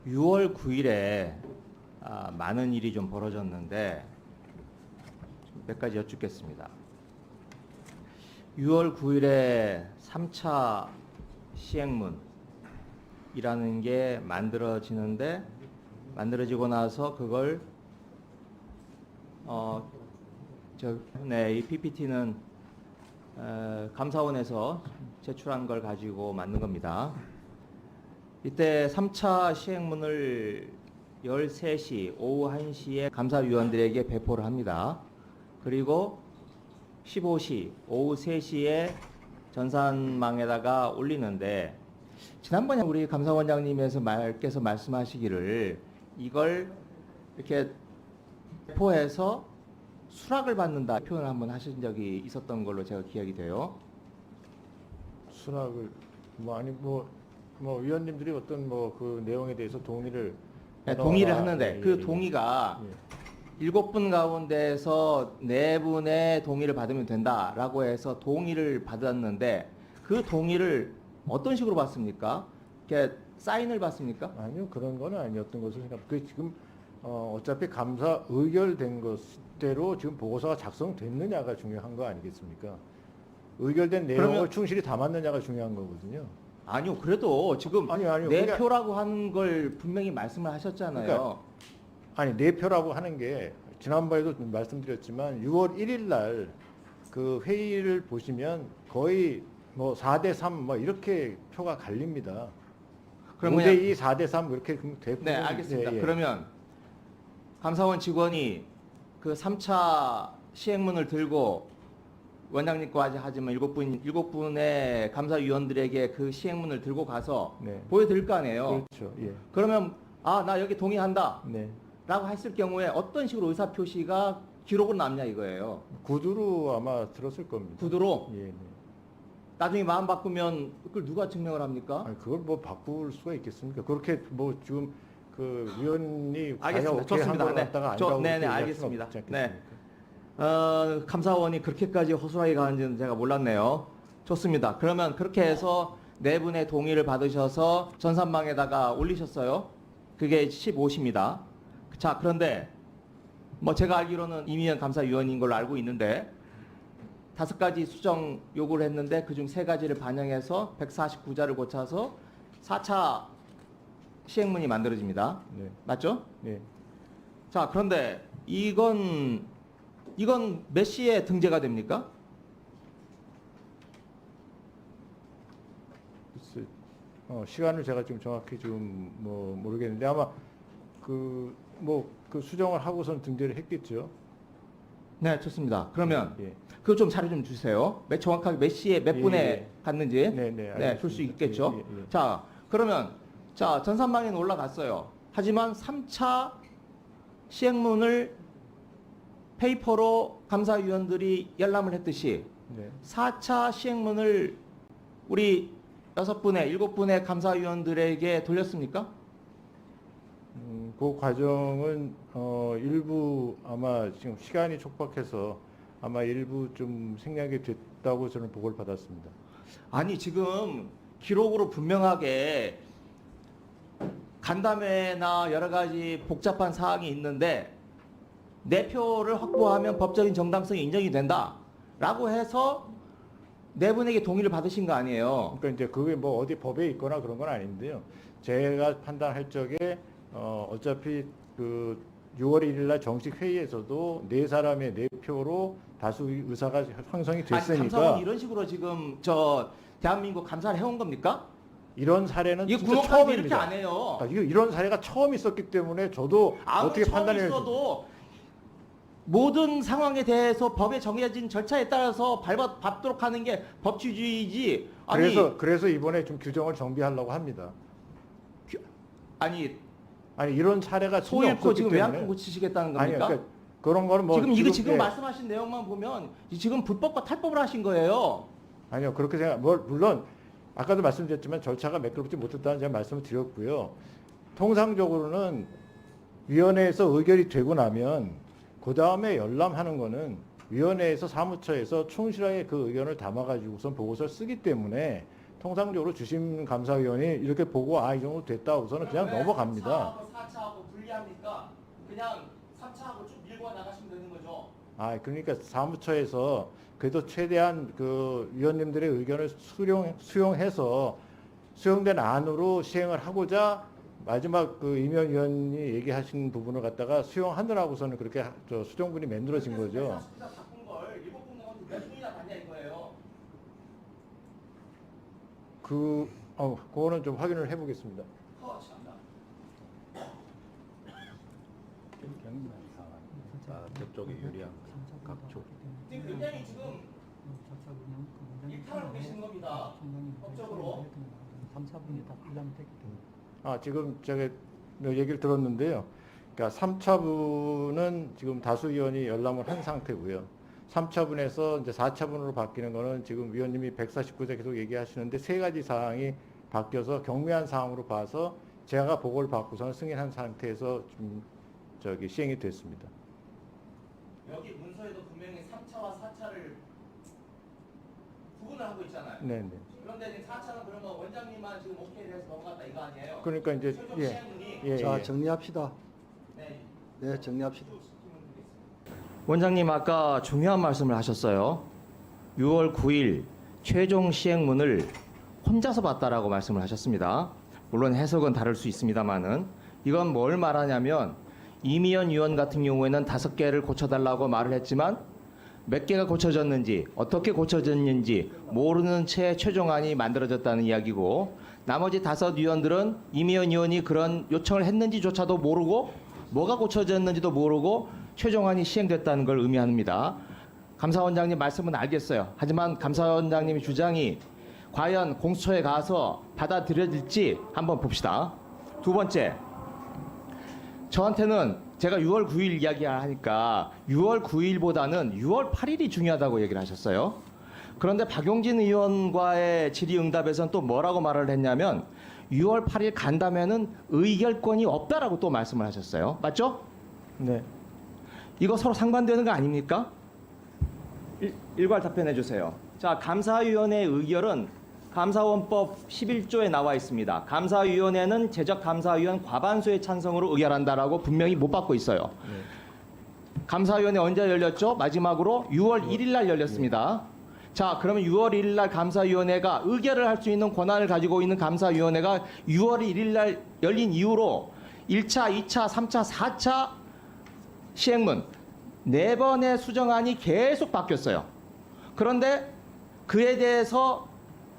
6월 9일에 많은 일이 좀 벌어졌는데 몇 가지 여쭙겠습니다. 6월 9일에 3차 시행문이라는 게 만들어지고 나서 그걸 이 PPT는 감사원에서 제출한 걸 가지고 만든 겁니다. 이때 3차 시행문을 13시, 오후 1시에 감사위원들에게 배포를 합니다. 그리고 15시, 오후 3시에 전산망에다가 올리는데, 지난번에 우리 감사원장님께서 말씀하시기를 이걸 이렇게 배포해서 수락을 받는다 표현을 한번 하신 적이 있었던 걸로 제가 기억이 돼요. 수락을 위원님들이 어떤 그 내용에 대해서 동의를 하는데 그 동의가 7분 가운데서 4분의 동의를 받으면 된다라고 해서 동의를 받았는데 그 동의를 어떤 식으로 받습니까? 이렇게 사인을 받습니까? 아니요, 그런 건 아니었던 것으로 생각합니다. 그 지금 어차피 감사 의결된 것대로 지금 보고서가 작성됐느냐가 중요한 거 아니겠습니까? 의결된 내용을 충실히 담았느냐가 중요한 거거든요. 아니요, 그래도 지금 아니요, 내표라고 하는 걸 분명히 말씀을 하셨잖아요. 그러니까, 내표라고 하는 게 지난번에도 말씀드렸지만 6월 1일 날 그 회의를 보시면 거의 4대 3 이렇게 표가 갈립니다. 5대 2, 4대 3 이렇게 되고. 네, 알겠습니다. 그러면 감사원 직원이 그 3차 시행문을 들고 원장님과까지 하지만 7분의 감사위원들에게 그 시행문을 들고 가서 보여드릴 거 아니에요. 그렇죠. 예. 그러면 나 여기 동의한다. 네. 라고 했을 경우에 어떤 식으로 의사표시가 기록으로 남냐 이거예요. 구두로 아마 들었을 겁니다. 구두로? 예. 네. 나중에 마음 바꾸면 그걸 누가 증명을 합니까? 그걸 바꿀 수가 있겠습니까? 그렇게 지금 그 위원이 알겠습니다. 좋습니다. 네, 알겠습니다. 네. 감사원이 그렇게까지 허술하게 가는지는 제가 몰랐네요. 좋습니다. 그러면 그렇게 해서 4분의 동의를 받으셔서 전산망에다가 올리셨어요. 그게 15시입니다. 자, 그런데 제가 알기로는 이미연 감사위원인 걸로 알고 있는데 5가지 수정 요구를 했는데 그중 3가지를 반영해서 149자를 고쳐서 4차 시행문이 만들어집니다. 네. 맞죠? 네. 자, 그런데 이건 몇 시에 등재가 됩니까? 글쎄, 시간을 제가 좀 정확히 좀 모르겠는데 아마 그 수정을 하고선 등재를 했겠죠. 네, 좋습니다. 그러면 그거 좀 자료 좀 주세요. 정확하게 몇 시에 몇 분에 갔는지 줄 수 있겠죠. 자, 그러면 전산망에는 올라갔어요. 하지만 3차 시행문을 페이퍼로 감사위원들이 열람을 했듯이 4차 시행문을 우리 7분의 감사위원들에게 돌렸습니까? 그 과정은 일부 아마 지금 시간이 촉박해서 아마 일부 좀 생략이 됐다고 저는 보고를 받았습니다. 아니, 지금 기록으로 분명하게 간담회나 여러 가지 복잡한 사항이 있는데 내표를 확보하면 법적인 정당성이 인정이 된다라고 해서 4분에게 동의를 받으신 거 아니에요? 그러니까 이제 그게 어디 법에 있거나 그런 건 아닌데요. 제가 판단할 적에 어차피 그 6월 1일 날 정식 회의에서도 4사람의 내표로 다수 의사가 형성이 됐으니까. 감사원이 이런 식으로 지금 대한민국 감사를 해온 겁니까? 이런 사례는 이게 진짜 처음입니다. 이렇게 안 해요. 이런 사례가 처음 있었기 때문에 저도 어떻게 판단해야 있어도 모든 상황에 대해서 법에 정해진 절차에 따라서 밟도록 하는 게 법치주의지. 그래서 이번에 좀 규정을 정비하려고 합니다. 아니 이런 사례가 소일코 지금 외양간 고치시겠다는 겁니까? 그러니까 그런 거는 지금 말씀하신 내용만 보면 지금 불법과 탈법을 하신 거예요. 아니요, 그렇게 물론 아까도 말씀드렸지만 절차가 매끄럽지 못했다는 제가 말씀을 드렸고요. 통상적으로는 위원회에서 의결이 되고 나면 그 다음에 열람하는 거는 위원회에서 사무처에서 충실하게 그 의견을 담아가지고선 보고서를 쓰기 때문에 통상적으로 주심 감사위원이 이렇게 보고 이 정도 됐다 우선은 그냥 넘어갑니다. 3차하고 4차하고 분리합니까? 그냥 3차하고 쭉 밀고 나가시면 되는 거죠. 그러니까 사무처에서 그래도 최대한 그 위원님들의 의견을 수용해서 수용된 안으로 시행을 하고자 마지막 그 이면 위원이 얘기하신 부분을 갖다가 수용하느라고서는 그렇게 수정분이 만들어진 거죠. 40자 바꾼 걸 일본국장한테 몇 분이나 받냐 이거예요. 그거는 좀 확인을 해보겠습니다. 참나. 법적에 유리한 각조. 지금 굉장히 지금 이탈하고 계시는 겁니다. 법적으로. 3차분이 다 분량이 됐기 때문에. 지금 제가 얘기를 들었는데요. 그러니까 3차분은 지금 다수 위원이 열람을 한 상태고요. 3차분에서 이제 4차분으로 바뀌는 거는 지금 위원님이 149세 계속 얘기하시는데 세 가지 사항이 바뀌어서 경미한 사항으로 봐서 제가 보고를 받고서는 승인한 상태에서 좀 시행이 됐습니다. 여기 문서에도 분명히 3차와 4차를 구분을 하고 있잖아요. 네네. 그런데 지금 4차는 그러면 원장님만 지금 오케이를 해서 넘어갔다 이거 아니에요? 그러니까 이제 최종 시행문이 자, 정리합시다. 네. 네, 정리합시다. 원장님 아까 중요한 말씀을 하셨어요. 6월 9일 최종 시행문을 혼자서 봤다라고 말씀을 하셨습니다. 물론 해석은 다를 수 있습니다만은 이건 뭘 말하냐면 이미연 의원 같은 경우에는 5개를 고쳐달라고 말을 했지만 몇 개가 고쳐졌는지 어떻게 고쳐졌는지 모르는 채 최종안이 만들어졌다는 이야기고 나머지 5 위원들은 이미연 의원이 그런 요청을 했는지조차도 모르고 뭐가 고쳐졌는지도 모르고 최종안이 시행됐다는 걸 의미합니다. 감사원장님 말씀은 알겠어요. 하지만 감사원장님의 주장이 과연 공수처에 가서 받아들여질지 한번 봅시다. 두 번째, 저한테는 제가 6월 9일 이야기하니까 6월 9일보다는 6월 8일이 중요하다고 얘기를 하셨어요. 그런데 박용진 의원과의 질의응답에서는 또 뭐라고 말을 했냐면 6월 8일 간다면은 의결권이 없다라고 또 말씀을 하셨어요. 맞죠? 네. 이거 서로 상반되는 거 아닙니까? 일괄 답변해 주세요. 자, 감사위원회 의결은 감사원법 11조에 나와 있습니다. 감사위원회는 제적감사위원 과반수의 찬성으로 의결한다라고 분명히 못 받고 있어요. 네. 감사위원회 언제 열렸죠? 마지막으로 6월 1일 날 열렸습니다. 자, 그러면 6월 1일 날 감사위원회가 의결을 할 수 있는 권한을 가지고 있는 감사위원회가 6월 1일 날 열린 이후로 1차, 2차, 3차, 4차 시행문 4번의 수정안이 계속 바뀌었어요. 그런데 그에 대해서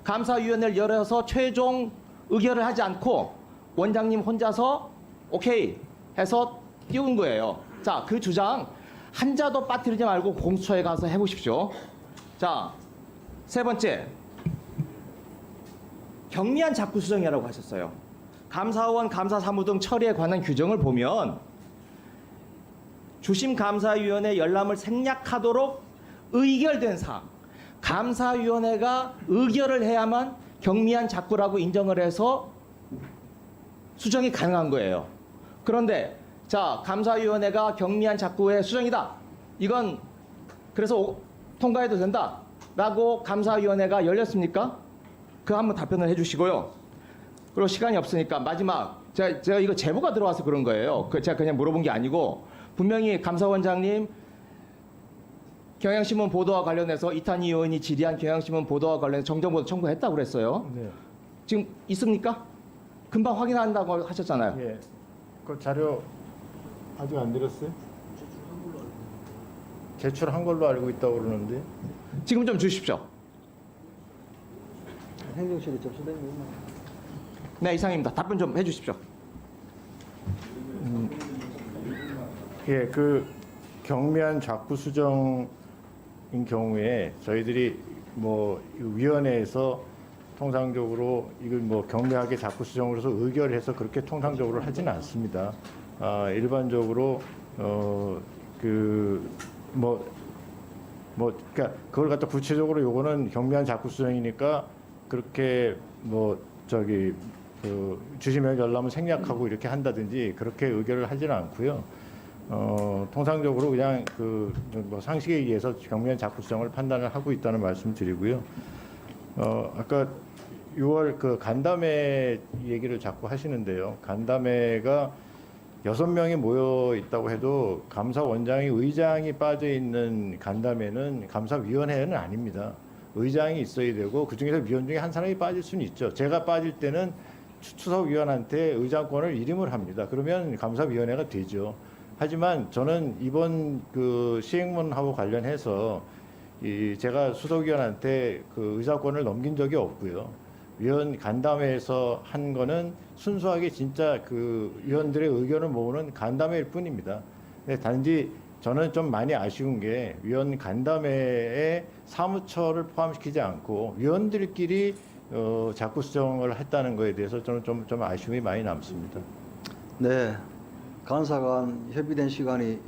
감사위원회를 열어서 최종 의결을 하지 않고 원장님 혼자서 오케이 해서 띄운 거예요. 자, 그 주장 한자도 빠뜨리지 말고 공수처에 가서 해보십시오. 자, 세 번째, 경미한 자꾸 수정이라고 하셨어요. 감사원, 감사사무 등 처리에 관한 규정을 보면 주심감사위원회 열람을 생략하도록 의결된 사항, 감사위원회가 의결을 해야만 경미한 작구라고 인정을 해서 수정이 가능한 거예요. 그런데 자, 감사위원회가 경미한 작구의 수정이다. 이건 그래서 통과해도 된다라고 감사위원회가 열렸습니까? 그 한번 답변을 해주시고요. 그리고 시간이 없으니까 마지막 제가 이거 제보가 들어와서 그런 거예요. 제가 그냥 물어본 게 아니고 분명히 감사원장님 경향신문 보도와 관련해서 이탄희 의원이 질의한 경향신문 보도와 관련해서 정정보도 청구했다고 그랬어요. 네. 지금 있습니까? 금방 확인한다고 하셨잖아요. 예. 그 자료 아직 안 드렸어요? 제출한 걸로 알고 있다고 그러는데. 지금 좀 주십시오. 행정실에 접수된 거 있나요? 네, 이상입니다. 답변 좀 해주십시오. 예, 그 경미한 작부 수정인 경우에 저희들이 뭐 위원회에서 통상적으로 이걸 뭐 경미하게 작부 수정으로서 의결해서 그렇게 통상적으로 하지는 않습니다. 일반적으로 그러니까 그걸 갖다 구체적으로 요거는 경미한 작부 수정이니까 그렇게 주심의 열람을 생략하고 이렇게 한다든지 그렇게 의결을 하지는 않고요. 통상적으로 그냥 상식에 의해서 경미한 작부 수정을 판단을 하고 있다는 말씀을 드리고요. 아까 6월 그 간담회 얘기를 자꾸 하시는데요. 간담회가 6명이 모여 있다고 해도 감사원장이 의장이 빠져 있는 간담회는 감사위원회는 아닙니다. 의장이 있어야 되고 그중에서 위원 중에 한 사람이 빠질 수는 있죠. 제가 빠질 때는 추석위원한테 의장권을 이름을 합니다. 그러면 감사위원회가 되죠. 하지만 저는 이번 그 시행문하고 관련해서 제가 수석위원한테 그 의사권을 넘긴 적이 없고요. 위원 간담회에서 한 거는 순수하게 진짜 그 위원들의 의견을 모으는 간담회일 뿐입니다. 근데 단지 저는 좀 많이 아쉬운 게 위원 간담회에 사무처를 포함시키지 않고 위원들끼리 자꾸 수정을 했다는 거에 대해서 저는 좀 아쉬움이 많이 남습니다. 네. 간사 간 협의된 시간이